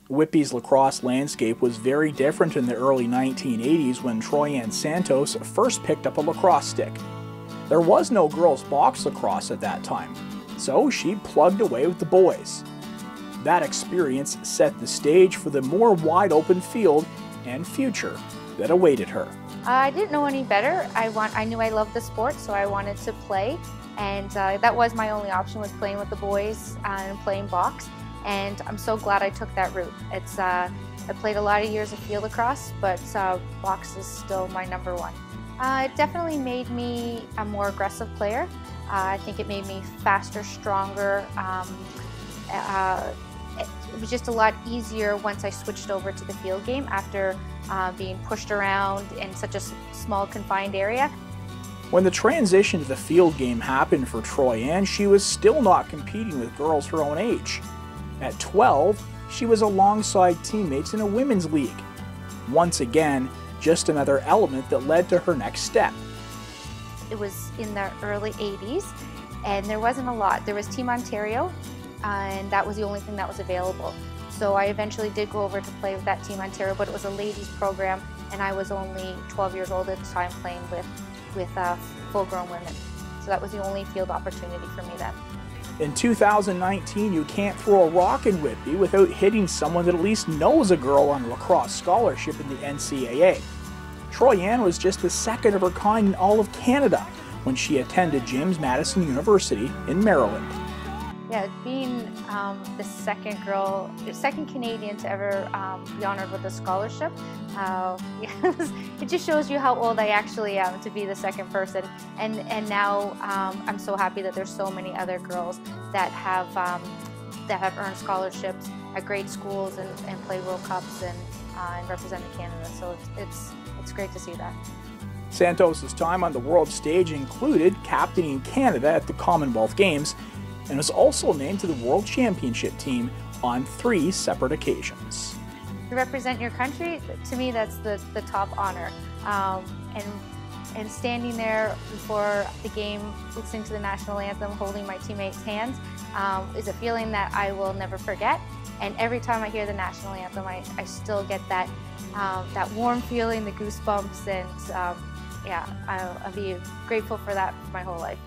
Whitby's lacrosse landscape was very different in the early 1980s when Troyhann Santos first picked up a lacrosse stick. There was no girls' box lacrosse at that time, so she plugged away with the boys. That experience set the stage for the more wide-open field and future that awaited her. I didn't know any better. I knew I loved the sport, so I wanted to play, and that was my only option, was playing with the boys and playing box. And I'm so glad I took that route. I played a lot of years of field lacrosse, but box is still my number one. It definitely made me a more aggressive player. I think it made me faster, stronger. It was just a lot easier once I switched over to the field game after being pushed around in such a small confined area. When the transition to the field game happened for Troyhann, she was still not competing with girls her own age. At 12, she was alongside teammates in a women's league. Once again, just another element that led to her next step. It was in the early 80s, and there wasn't a lot. There was Team Ontario, and that was the only thing that was available. So I eventually did go over to play with that Team Ontario, but it was a ladies program, and I was only 12 years old at the time playing with full-grown women. So that was the only field opportunity for me then. In 2019, you can't throw a rock in Whitby without hitting someone that at least knows a girl on a lacrosse scholarship in the NCAA. Troyhann was just the second of her kind in all of Canada when she attended James Madison University in Maryland. Yeah, being the second Canadian to ever be honored with a scholarship, it just shows you how old I actually am to be the second person. And now I'm so happy that there's so many other girls that have earned scholarships at great schools and play World Cups and represented Canada. So it's great to see that. Santos' time on the world stage included captaining Canada at the Commonwealth Games, and was also named to the World Championship team on 3 separate occasions. To represent your country, to me, that's the top honor. And standing there before the game, listening to the national anthem, holding my teammates' hands, is a feeling that I will never forget. And every time I hear the national anthem, I still get that warm feeling, the goosebumps, and yeah, I'll be grateful for that for my whole life.